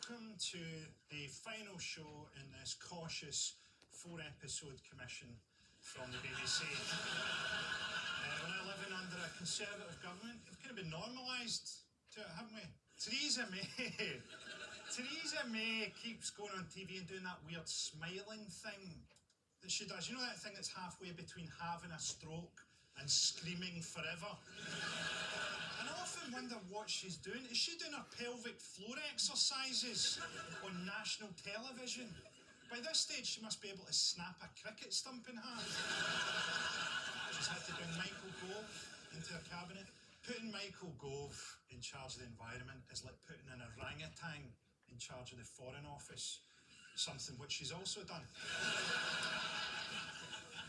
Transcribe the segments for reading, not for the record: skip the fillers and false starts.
welcome to the final show in this cautious 4-episode commission from the BBC. We're now living under a Conservative government. We've kind of been normalised to it, haven't we? Theresa May keeps going on TV and doing that weird smiling thing that she does. You know that thing that's halfway between having a stroke and screaming forever? And I often wonder what she's doing. Is she doing her pelvic floor exercises on national television? By this stage, she must be able to snap a cricket stump in half. She's had to bring Michael Gove into her cabinet. Putting Michael Gove in charge of the environment is like putting an orangutan in charge of the Foreign Office, something which she's also done.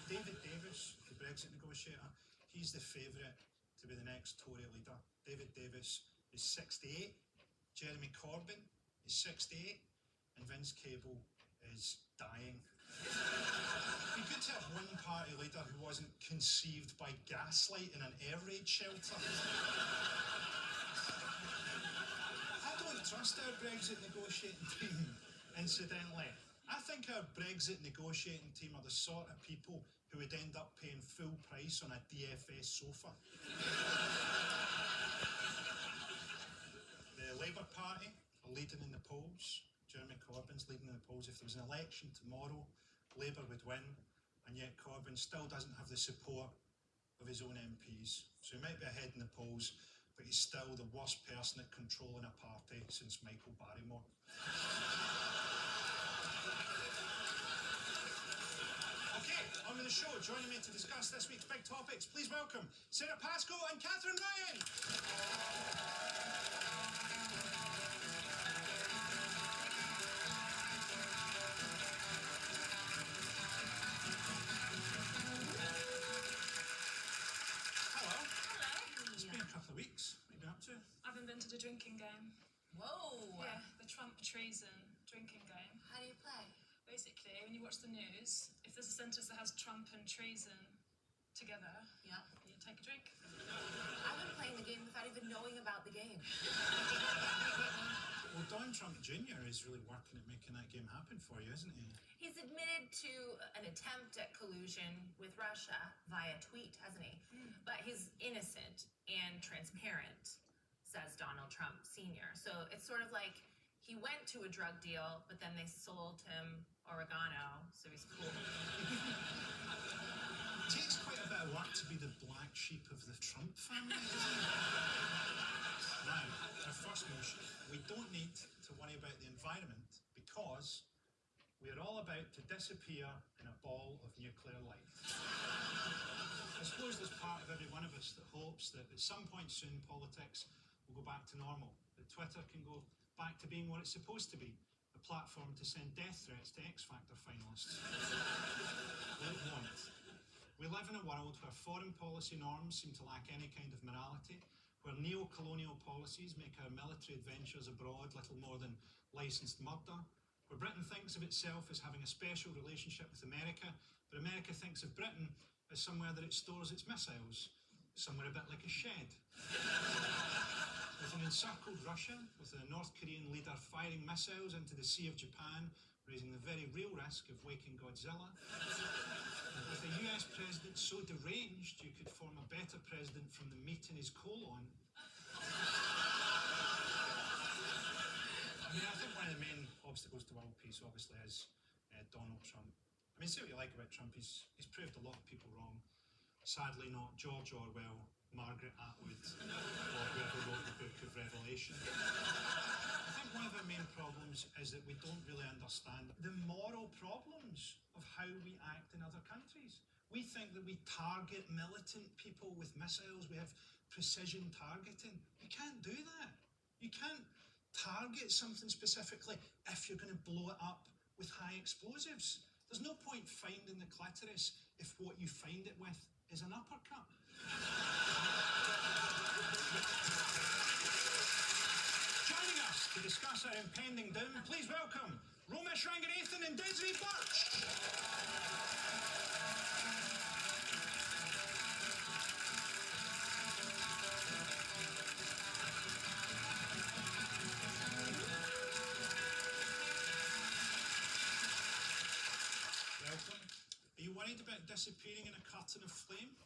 David Davis, the Brexit negotiator, he's the favourite to be the next Tory leader. David Davis is 68, Jeremy Corbyn is 68, and Vince Cable is dying. It'd be good to have one party leader who wasn't conceived by gaslight in an air raid shelter. I don't trust our Brexit negotiating team, incidentally. I think our Brexit negotiating team are the sort of people who would end up paying full price on a DFS sofa. The Labour Party are leading in the polls. Jeremy Corbyn's leading in the polls. If there was an election tomorrow, Labour would win, and yet Corbyn still doesn't have the support of his own MPs. So he might be ahead in the polls, but he's still the worst person at controlling a party since Michael Barrymore. Okay, on with the show. Joining me to discuss this week's big topics, please welcome Sarah Pascoe and Catherine Ryan. Weeks. What have you been up to? I've invented a drinking game. Whoa! Yeah, the Trump treason drinking game. How do you play? Basically, when you watch the news, if there's a sentence that has Trump and treason together, Yeah. you take a drink. I've been playing the game without even knowing about the game. Well, Donald Trump Jr. is really working at making that game happen for you, isn't he? He's admitted to an attempt at collusion with Russia via tweet, hasn't he? But he's innocent and transparent, says Donald Trump Sr. So it's sort of like he went to a drug deal, but then they sold him oregano, so he's cool. It takes quite a bit of work to be the black sheep of the Trump family, doesn't it? Now, our first motion, we don't need to worry about the environment because we are all about to disappear in a ball of nuclear light. I suppose there's part of every one of us that hopes that at some point soon politics will go back to normal, that Twitter can go back to being what it's supposed to be, a platform to send death threats to X Factor finalists. Well, it won't. We live in a world where foreign policy norms seem to lack any kind of morality, where neo-colonial policies make our military adventures abroad little more than licensed murder, where Britain thinks of itself as having a special relationship with America, but America thinks of Britain as somewhere that it stores its missiles, somewhere a bit like a shed. With an encircled Russia, with a North Korean leader firing missiles into the Sea of Japan, raising the very real risk of waking Godzilla. With a US president so deranged, you could form a better president from the meat in his colon. I mean, I think one of the main obstacles to world peace, obviously, is Donald Trump. I mean, see what you like about Trump. He's proved a lot of people wrong. Sadly, not George Orwell, Margaret Atwood, or whoever wrote the Book of Revelation. I think one of our main problems is that we don't really understand the moral problems of how we act in other countries. We think that we target militant people with missiles. We have precision targeting. You can't do that. You can't target something specifically if you're going to blow it up with high explosives. There's no point finding the clitoris if what you find it with is an uppercut. Joining us to discuss our impending doom, please welcome Romesh Ranganathan and Desiree Birch. disappearing in a curtain of flame?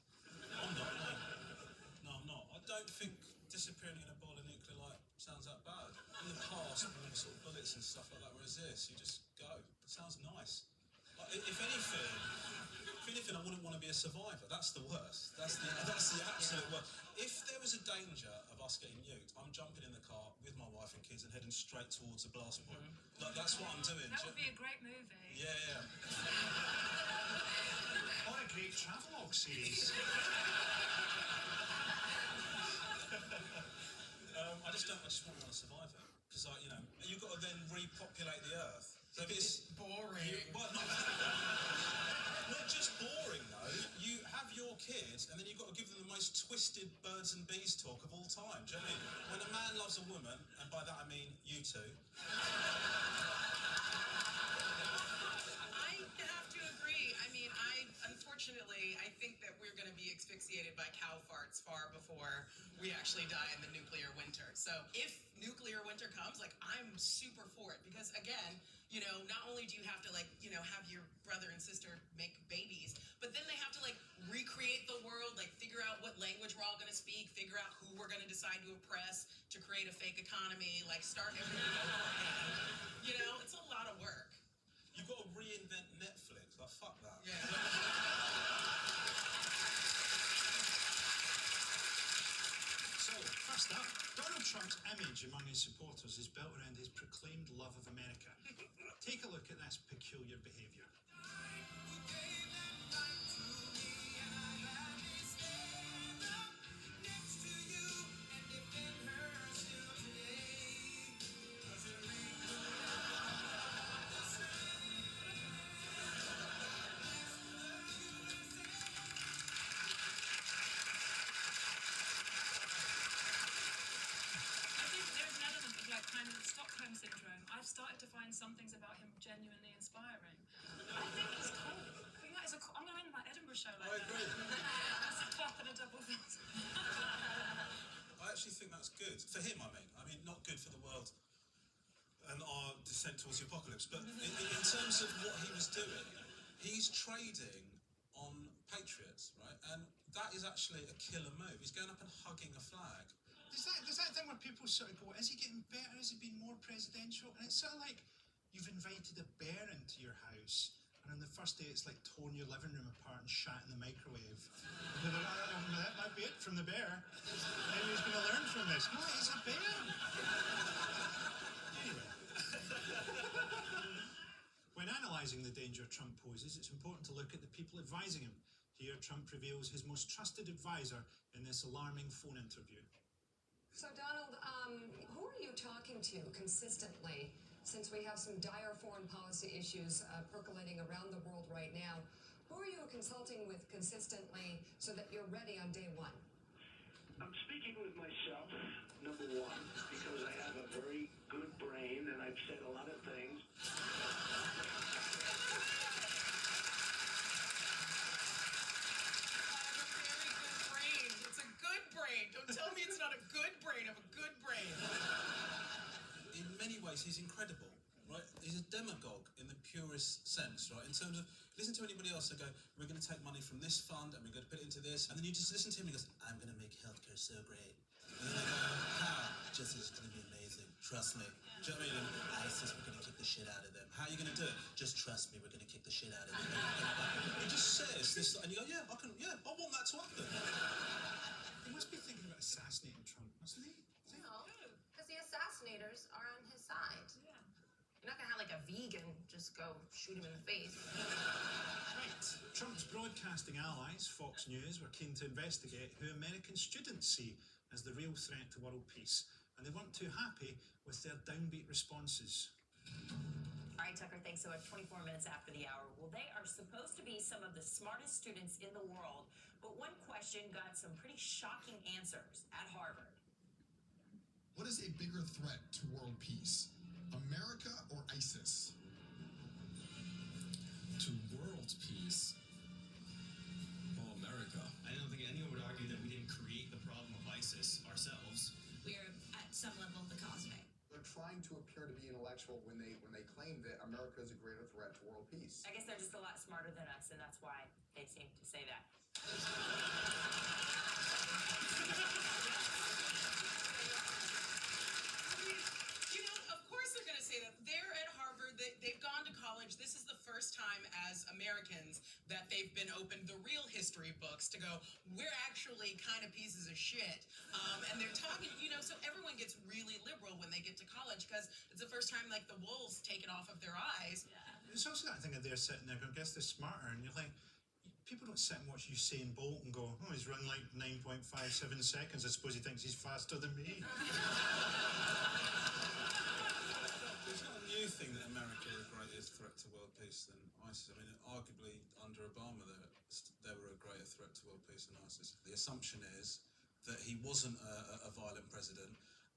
I'm not, no. No, I'm not. I don't think disappearing in a ball of nuclear light sounds that bad. In the past, all the sort of bullets and stuff like that, whereas this, you just go. It sounds nice. Like, if anything, I wouldn't want to be a survivor. That's the worst. That's the absolute worst. If there was a danger of us getting nuked, I'm jumping in the car with my wife and kids and heading straight towards the blast point. Like, that's what I'm doing. That would be a great movie. Yeah. Or a great travelogue series. I just wouldn't want to survive it. Because, like, you know, you've got to then repopulate the Earth. So if it's boring. Not just boring, though. You have your kids, and then you've got to give them the most twisted birds and bees talk of all time. Do you know what I mean? When a man loves a woman, and by that I mean you two. I have to agree. I mean, unfortunately, I think that we're going to be asphyxiated by cow farts far before we actually die in the nuclear winter. So if nuclear winter comes, like, I'm super for it. Because, again, you know, not only do you have to, like, you know, have your brother and sister make babies, but then they have to, like, recreate the world, like, figure out what language we're all going to speak, figure out who we're going to decide to oppress to create a fake economy, like, start everything over again. You know, it's a lot of work. You've got to reinvent Netflix. Like, fuck that. Yeah. So, first up, Donald Trump's image among his supporters is built around his proclaimed love of America. Take a look at this peculiar behaviour. Stockholm syndrome. I've started to find some things about him genuinely inspiring. I think he's cool. I think that is I'm going to end my Edinburgh show like that. I agree. That's a clap and a double fist. I actually think that's good. For him, I mean, not good for the world and our descent towards the apocalypse, but in terms of what he was doing, he's trading on patriots, right? And that is actually a killer move. He's going up and hugging a flag. There's that thing where people sort of go, is he getting better? Is he being more presidential? And it's sort of like you've invited a bear into your house, and on the first day it's like torn your living room apart and shat in the microwave. And like, that might be it from the bear. Maybe he's going to learn from this. No, he's a bear. Anyway. When analysing the danger Trump poses, it's important to look at the people advising him. Here, Trump reveals his most trusted advisor in this alarming phone interview. So, Donald, who are you talking to consistently, since we have some dire foreign policy issues percolating around the world right now? Who are you consulting with consistently so that you're ready on day one? I'm speaking with myself, number one, because I have a very good brain and I've said a lot of things. Don't tell me it's not a good brain of a good brain. In many ways, he's incredible, right? He's a demagogue in the purest sense, right? In terms of, listen to anybody else that go, we're going to take money from this fund and we're going to put it into this. And then you just listen to him and he goes, I'm going to make healthcare so great. And then they go, how? Just, it's going to be amazing. Trust me. Do you know what I mean? And ISIS, we're going to kick the shit out of them. How are you going to do it? Just trust me, we're going to kick the shit out of them. He just says this, and you go, I want that to happen. He must be thinking about assassinating Trump, mustn't he? No, because the assassinators are on his side. Yeah. You're not going to have, like, a vegan just go shoot him in the face. Right. Trump's broadcasting allies, Fox News, were keen to investigate who American students see as the real threat to world peace, and they weren't too happy with their downbeat responses. All right, Tucker, thanks so much. 24 minutes after the hour. Well, they are supposed to be some of the smartest students in the world, but one question got some pretty shocking answers at Harvard. What is a bigger threat to world peace, America or ISIS? To world peace? Well, America. I don't think anyone would argue that we didn't create the problem of ISIS ourselves. We're at some level the cause of it. They're trying trying to appear to be intellectual when they claim that America is a greater threat to world peace. I guess they're just a lot smarter than us, and that's why they seem to say that. You know, of course they're going to say that. They're at Harvard. They've gone to college. This is the first time as Americans that they've been opened the real history books to go, we're actually kind of pieces of shit. And they're talking, you know, so everyone gets really liberal when they get to college because it's the first time, like, the wool's taken off of their eyes. Yeah. It's also that thing that they're sitting there going, I guess they're smarter, and you're like, people don't sit and watch Usain Bolt and go, oh, he's run like 9.57 seconds. I suppose he thinks he's faster than me. It's not a new thing that America are a greater threat to world peace than ISIS. I mean, arguably under Obama, they were a greater threat to world peace than ISIS. The assumption is that he wasn't a violent president,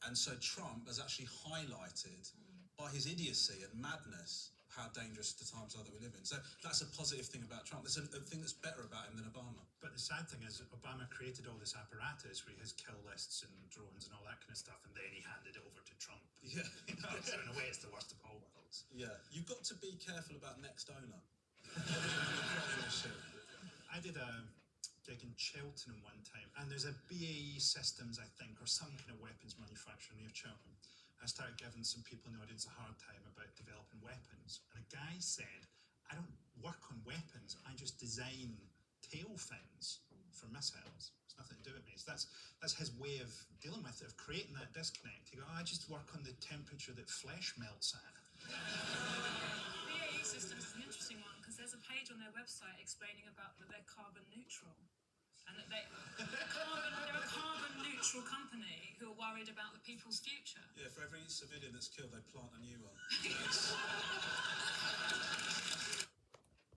and so Trump has actually highlighted by his idiocy and madness how dangerous the times are that we live in. So that's a positive thing about Trump. There's a thing that's better about him than Obama. But the sad thing is, Obama created all this apparatus where he has kill lists and drones and all that kind of stuff, and then he handed it over to Trump. Yeah. You know, so in a way, it's the worst of all worlds. Yeah. You've got to be careful about next owner. I did a gig in Cheltenham one time, and there's a BAE Systems, I think, or some kind of weapons manufacturer near Cheltenham. I started giving some people in the audience a hard time about developing weapons, and a guy said, I don't work on weapons, I just design tail fins for missiles. It's nothing to do with me. So that's his way of dealing with it, of creating that disconnect. He goes, I just work on the temperature that flesh melts at. BAE Systems is an interesting one because there's a page on their website explaining about that they're carbon neutral. And that they're a carbon neutral company who are worried about the people's future. Yeah, for every civilian that's killed, they plant a new one.